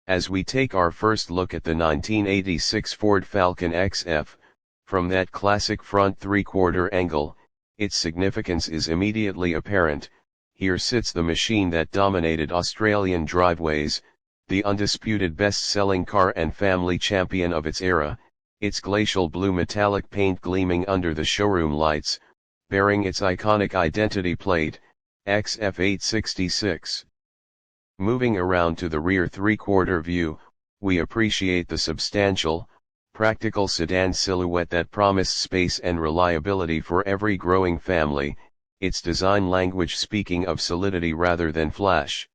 As we take our first look at the 1986 Ford Falcon XF, from that classic front three-quarter angle, its significance is immediately apparent. Here sits the machine that dominated Australian driveways, the undisputed best-selling car and family champion of its era, its glacial blue metallic paint gleaming under the showroom lights, bearing its iconic identity plate, XF866. Moving around to the rear three-quarter view, we appreciate the substantial, practical sedan silhouette that promised space and reliability for every growing family, its design language speaking of solidity rather than flash.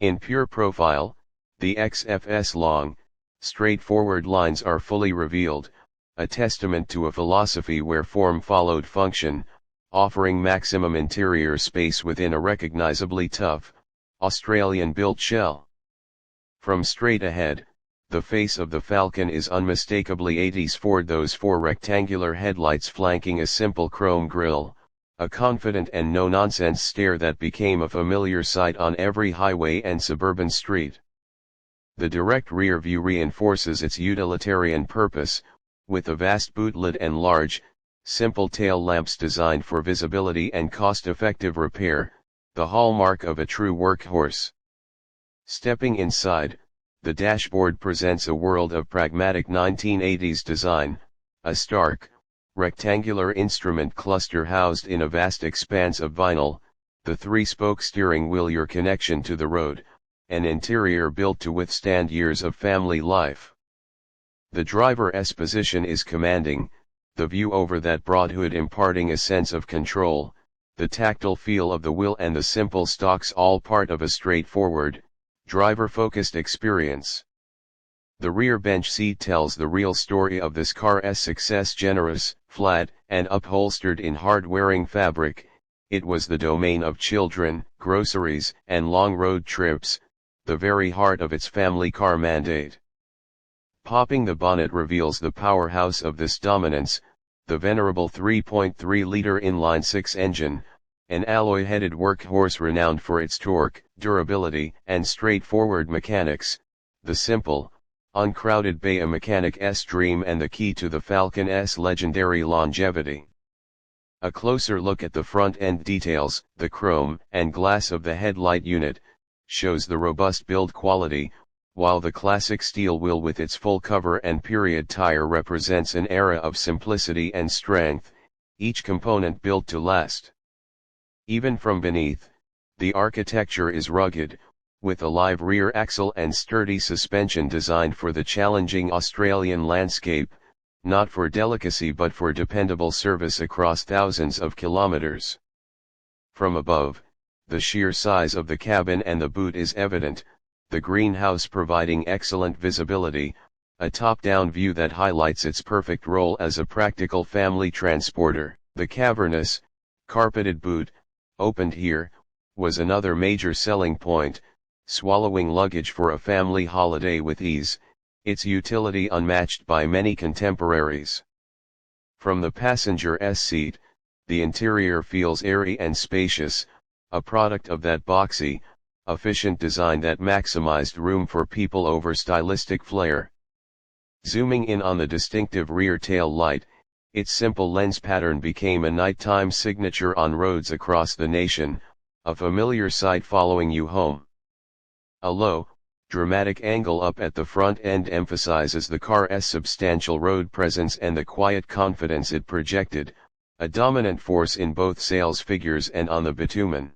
In pure profile, the XF's long, straightforward lines are fully revealed, a testament to a philosophy where form followed function, offering maximum interior space within a recognizably tough, Australian-built shell. From straight ahead, the face of the Falcon is unmistakably 80s Ford, those four rectangular headlights flanking a simple chrome grille, a confident and no-nonsense stare that became a familiar sight on every highway and suburban street. The direct rear view reinforces its utilitarian purpose, with a vast boot lid and large, simple tail lamps designed for visibility and cost-effective repair, the hallmark of a true workhorse. Stepping inside, the dashboard presents a world of pragmatic 1980s design, a stark, rectangular instrument cluster housed in a vast expanse of vinyl, the three-spoke steering wheel your connection to the road, an interior built to withstand years of family life. The driver's position is commanding, the view over that broad hood imparting a sense of control, the tactile feel of the wheel and the simple stalks all part of a straightforward, driver-focused experience. The rear bench seat tells the real story of this car's success. Generous, flat, and upholstered in hard-wearing fabric, it was the domain of children, groceries, and long road trips, the very heart of its family car mandate. Popping the bonnet reveals the powerhouse of this dominance, the venerable 3.3-liter inline-six engine, an alloy-headed workhorse renowned for its torque, durability, and straightforward mechanics, the simple, uncrowded mechanic's dream and the key to the Falcon's legendary longevity. A closer look at the front-end details, the chrome and glass of the headlight unit, shows the robust build quality, while the classic steel wheel with its full cover and period tire represents an era of simplicity and strength, each component built to last. Even from beneath, the architecture is rugged, with a live rear axle and sturdy suspension designed for the challenging Australian landscape, not for delicacy but for dependable service across thousands of kilometers. From above, the sheer size of the cabin and the boot is evident, the greenhouse providing excellent visibility, a top-down view that highlights its perfect role as a practical family transporter. The cavernous, carpeted boot, opened here, was another major selling point, swallowing luggage for a family holiday with ease, its utility unmatched by many contemporaries. From the passenger's seat, the interior feels airy and spacious, a product of that boxy, efficient design that maximized room for people over stylistic flair. Zooming in on the distinctive rear tail light, its simple lens pattern became a nighttime signature on roads across the nation, a familiar sight following you home. A low, dramatic angle up at the front end emphasizes the car's substantial road presence and the quiet confidence it projected, a dominant force in both sales figures and on the bitumen.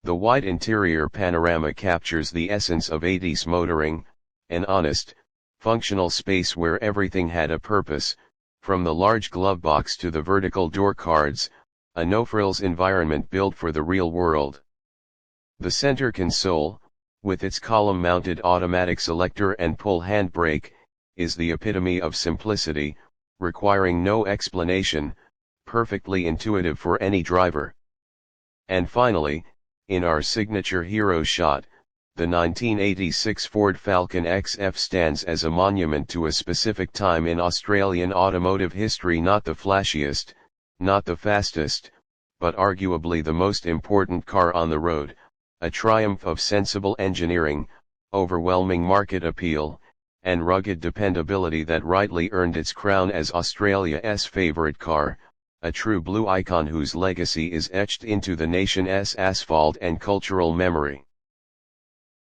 The wide interior panorama captures the essence of 80s motoring, an honest, functional space where everything had a purpose, from the large glove box to the vertical door cards, a no-frills environment built for the real world. The center console, with its column-mounted automatic selector and pull handbrake, is the epitome of simplicity, requiring no explanation, perfectly intuitive for any driver. And finally, in our signature hero shot, the 1986 Ford Falcon XF stands as a monument to a specific time in Australian automotive history, not the flashiest, not the fastest, but arguably the most important car on the road, a triumph of sensible engineering, overwhelming market appeal, and rugged dependability that rightly earned its crown as Australia's favorite car, a true blue icon whose legacy is etched into the nation's asphalt and cultural memory.